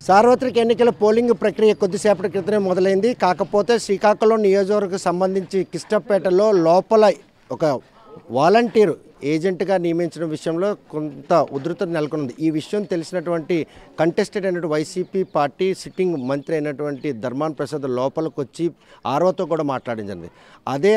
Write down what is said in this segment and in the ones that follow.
సార్వత్రిక ఎన్నికల పోలింగ్ ప్రక్రియ కొద్దిసేపటి క్రితమే మొదలైంది. కాకపోతే శ్రీకాకుళం నియోజకవర్గం సంబంధించి కిష్టపేటలో లోపల ఒక వాలంటీర్ ఏజెంట్గా నియమించడం విషయంలో కొంత ఉధృత నెలకొంది. ఈ విషయం తెలిసినటువంటి కంటెస్టెడ్ అయినటువంటి వైసీపీ పార్టీ సిట్టింగ్ మంత్రి అయినటువంటి ధర్మాన ప్రసాద్ లోపలికి వచ్చి ఆర్ఓతో కూడా మాట్లాడడం జరిగింది. అదే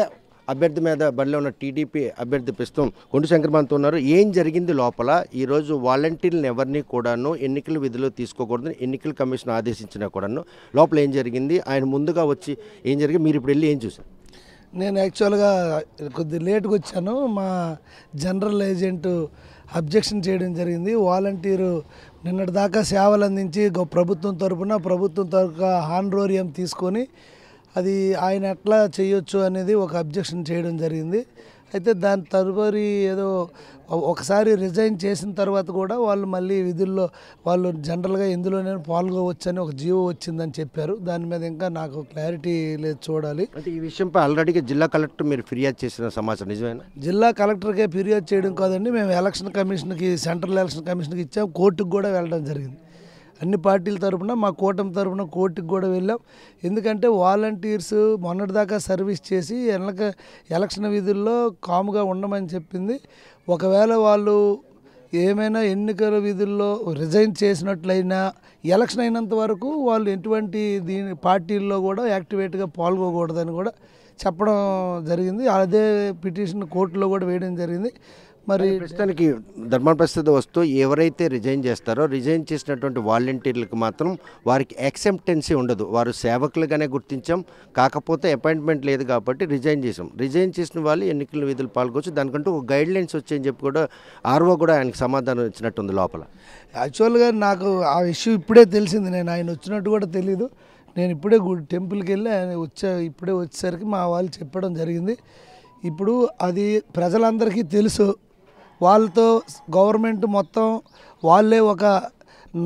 అభ్యర్థి మీద బరిలో ఉన్న టీడీపీ అభ్యర్థి ప్రస్తుతం కొండు శంకరబాబుతో ఉన్నారు. ఏం జరిగింది లోపల? ఈరోజు వాలంటీర్లను ఎవరిని కూడాను ఎన్నికల విధులు తీసుకోకూడదని ఎన్నికల కమిషన్ ఆదేశించినా కూడాను లోపల ఏం జరిగింది, ఆయన ముందుగా వచ్చి ఏం జరిగింది, మీరు ఇప్పుడు వెళ్ళి ఏం చూసారు? నేను యాక్చువల్గా కొద్ది లేట్గా వచ్చాను. మా జనరల్ ఏజెంట్ అబ్జెక్షన్ చేయడం జరిగింది. వాలంటీరు నిన్నటి దాకా సేవలు అందించి ప్రభుత్వం తరఫున హానరోరియం తీసుకొని అది ఆయన ఎట్లా చేయొచ్చు అనేది ఒక అబ్జెక్షన్ చేయడం జరిగింది. అయితే దాని తదుపరి ఏదో ఒకసారి రిజైన్ చేసిన తర్వాత కూడా వాళ్ళు మళ్ళీ విధుల్లో వాళ్ళు జనరల్గా ఎందులోనే పాల్గొవచ్చని ఒక జీవో వచ్చిందని చెప్పారు. దాని మీద ఇంకా నాకు క్లారిటీ లేదు, చూడాలి. అంటే ఈ విషయంపై ఆల్రెడీగా జిల్లా కలెక్టర్ మీరు ఫిర్యాదు చేసిన సమాచారం నిజమేనా? జిల్లా కలెక్టర్కే ఫిర్యాదు చేయడం కాదండి, మేము ఎలక్షన్ కమిషన్కి, సెంట్రల్ ఎలక్షన్ కమిషన్కి ఇచ్చాం. కోర్టుకు కూడా వెళ్ళడం జరిగింది. అన్ని పార్టీల తరఫున, మా కూటమి తరఫున కోర్టుకు కూడా వెళ్ళాం. ఎందుకంటే వాలంటీర్స్ మొన్నటిదాకా సర్వీస్ చేసి ఎలక్షన్ విధుల్లో కాముగా ఉండమని చెప్పింది. ఒకవేళ వాళ్ళు ఏమైనా ఎన్నికల విధుల్లో రిజైన్ చేసినట్లయినా ఎలక్షన్ అయినంత వరకు వాళ్ళు ఎటువంటి పార్టీల్లో కూడా యాక్టివేట్గా పాల్గొకూడదని కూడా చెప్పడం జరిగింది. అదే పిటిషన్ కోర్టులో కూడా వేయడం జరిగింది. మరి ప్రస్తుతానికి ధర్మాన ప్రసాద్ వస్తూ ఎవరైతే రిజైన్ చేస్తారో రిజైన్ చేసినటువంటి వాలంటీర్లకు మాత్రం వారికి యాక్సెప్టెన్సీ ఉండదు. వారు సేవకులుగానే గుర్తించాం, కాకపోతే అపాయింట్మెంట్ లేదు కాబట్టి రిజైన్ చేసాం. రిజైన్ చేసిన వాళ్ళు ఎన్నికల విధులు పాల్గొచ్చు, దానికంటూ ఒక గైడ్ లైన్స్ వచ్చాయని చెప్పి కూడా ఆర్ఓ కూడా ఆయనకు సమాధానం ఇచ్చినట్టుంది లోపల. యాక్చువల్గా నాకు ఆ ఇష్యూ ఇప్పుడే తెలిసింది. నేను ఆయన వచ్చినట్టు కూడా తెలీదు. నేను ఇప్పుడే టెంపుల్కి వెళ్ళి ఆయన ఇప్పుడే వచ్చేసరికి మా వాళ్ళు చెప్పడం జరిగింది. ఇప్పుడు అది ప్రజలందరికీ తెలుసు. వాళ్ళతో గవర్నమెంట్ మొత్తం వాళ్ళే ఒక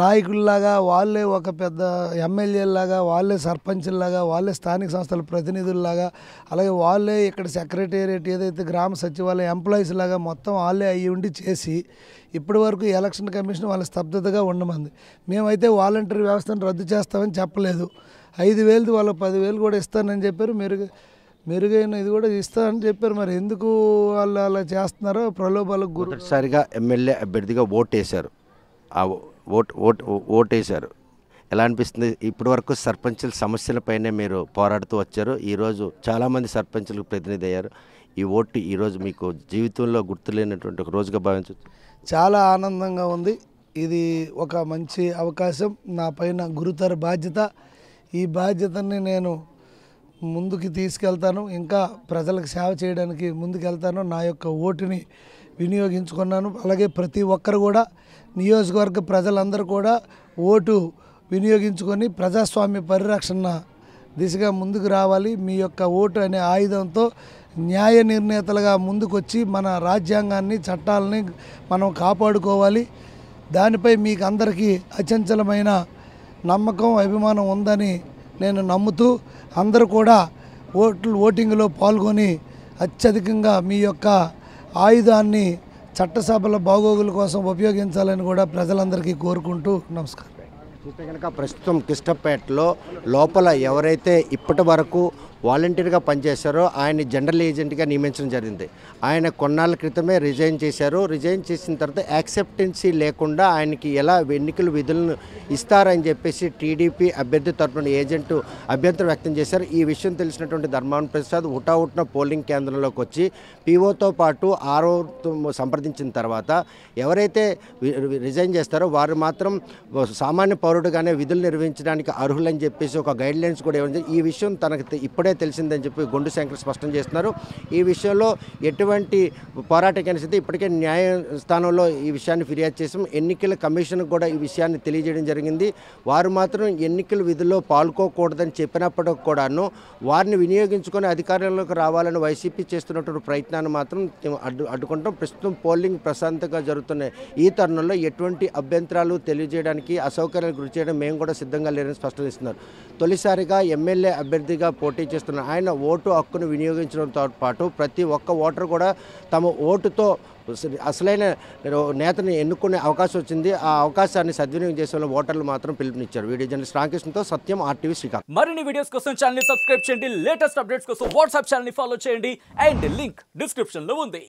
నాయకుల్లాగా, వాళ్ళే ఒక పెద్ద ఎమ్మెల్యేలాగా, వాళ్ళే సర్పంచుల్లాగా, వాళ్ళే స్థానిక సంస్థల ప్రతినిధుల్లాగా, అలాగే వాళ్ళే ఇక్కడ సెక్రటేరియట్ ఏదైతే గ్రామ సచివాలయ ఎంప్లాయీస్ లాగా మొత్తం వాళ్ళే అయ్యి ఉండి చేసి ఇప్పటి వరకు ఎలక్షన్ కమిషన్ వాళ్ళ స్తబ్దతగా ఉండమంది. మేమైతే వాలంటీర్ వ్యవస్థను రద్దు చేస్తామని చెప్పలేదు. 5,000 వాళ్ళకి 10,000 కూడా ఇస్తానని చెప్పారు. మెరుగైన ఇది కూడా ఇస్తానని చెప్పారు. మరి ఎందుకు వాళ్ళు అలా చేస్తున్నారో ప్రలోభాలకు గురి. మొదటిసారిగా ఎమ్మెల్యే అభ్యర్థిగా ఓటేశారు. ఆ ఓటేశారు ఎలా అనిపిస్తుంది? ఇప్పటి వరకు సర్పంచుల సమస్యలపైనే మీరు పోరాడుతూ వచ్చారు. ఈరోజు చాలామంది సర్పంచులకు ప్రతినిధి అయ్యారు. ఈ ఓటు ఈరోజు మీకు జీవితంలో గుర్తులేనటువంటి ఒక రోజుగా భావించవచ్చు. చాలా ఆనందంగా ఉంది. ఇది ఒక మంచి అవకాశం, నా పైన గురుతర బాధ్యత. ఈ బాధ్యతని నేను ముందుకు తీసుకెళ్తాను, ఇంకా ప్రజలకు సేవ చేయడానికి ముందుకెళ్తాను. నా యొక్క ఓటుని వినియోగించుకున్నాను. అలాగే ప్రతి ఒక్కరు కూడా, నియోజకవర్గ ప్రజలందరూ కూడా ఓటు వినియోగించుకొని ప్రజాస్వామ్య పరిరక్షణ దిశగా ముందుకు రావాలి. మీ యొక్క ఓటు అనే ఆయుధంతో న్యాయ నిర్ణేతలుగా ముందుకొచ్చి మన రాజ్యాంగాన్ని, చట్టాలని మనం కాపాడుకోవాలి. దానిపై మీకు అందరికీ అచంచలమైన నమ్మకం, అభిమానం ఉందని నేను నమ్ముతూ అందరూ కూడా ఓటింగ్లో పాల్గొని అత్యధికంగా మీ యొక్క ఆయుధాన్ని చట్టసభల బాగోగుల కోసం ఉపయోగించాలని కూడా ప్రజలందరికీ కోరుకుంటూ నమస్కారం. చూస్తే కనుక ప్రస్తుతం కిష్టపేటలో లోపల ఎవరైతే ఇప్పటి వరకు వాలంటీర్గా పనిచేశారో ఆయన జనరల్ ఏజెంట్గా నియమించడం జరిగింది. ఆయన కొన్నాళ్ళ క్రితమే రిజైన్ చేశారు. రిజైన్ చేసిన తర్వాత యాక్సెప్టెన్సీ లేకుండా ఆయనకి ఎలా ఎన్నికల విధులను ఇస్తారని చెప్పేసి టీడీపీ అభ్యర్థి తరపున ఏజెంట్ అభ్యంతరం వ్యక్తం చేశారు. ఈ విషయం తెలిసినటువంటి ధర్మాన ప్రసాద్ హుటాహుటిన పోలింగ్ కేంద్రంలోకి వచ్చి పీఓతో పాటు ఆర్ఓతో సంప్రదించిన తర్వాత ఎవరైతే రిజైన్ చేస్తారో వారు మాత్రం సామాన్య పౌరుడుగానే విధులు నిర్వహించడానికి అర్హులని చెప్పేసి ఒక గైడ్ లైన్స్ కూడా ఇవ్వడం. ఈ విషయం తనకు ఇప్పుడే తెలిసిందని చెప్పి కొండు శంకర్ స్పష్టం చేస్తున్నారు. ఈ విషయంలో ఎటువంటి పోరాటకైనా సరే ఇప్పటికే న్యాయస్థానంలో ఈ విషయాన్ని ఫిర్యాదు చేసాం. ఎన్నికల కమిషన్ కూడా ఈ విషయాన్ని తెలియజేయడం జరిగింది. వారు మాత్రం ఎన్నికల విధుల్లో పాల్గొకూడదని చెప్పినప్పటికి కూడాను వారిని వినియోగించుకొని అధికారంలోకి రావాలని వైసీపీ చేస్తున్నటువంటి ప్రయత్నాన్ని మాత్రం అడ్డుకుంటాం. ప్రస్తుతం పోలింగ్ ప్రశాంతంగా జరుగుతున్న ఈ తరుణంలో ఎటువంటి అభ్యంతరాలు తెలియజేయడానికి, అసౌకర్యాలకు గురి చేయడం మేము కూడా సిద్ధంగా లేరని స్పష్టం చేస్తున్నారు. తొలిసారిగా ఎమ్మెల్యే అభ్యర్థిగా పోటీ చేస్తున్నారు. ఆయన ఓటు హక్కును వినియోగించడంతో పాటు ప్రతి ఒక్క ఓటర్ కూడా తమ ఓటుతో అసలైన నేతని ఎన్నుకునే అవకాశం వచ్చింది. ఆ అవకాశాన్ని సద్వినియోగం చేసే ఓటర్లు మాత్రం పిలుపునిచ్చారు. వీడియో జర్నలిస్ట్ రామకృష్ణతో సత్యం, RTV శ్రీకాకుళం. మరిన్ని వీడియోస్ కోసం ఛానల్ ని సబ్స్క్రైబ్ చేయండి, లేటెస్ట్ అప్డేట్స్ కోసం వాట్సాప్ ఛానల్ ని ఫాలో చేయండి అండ్ లింక్ డిస్క్రిప్షన్ లో ఉంది.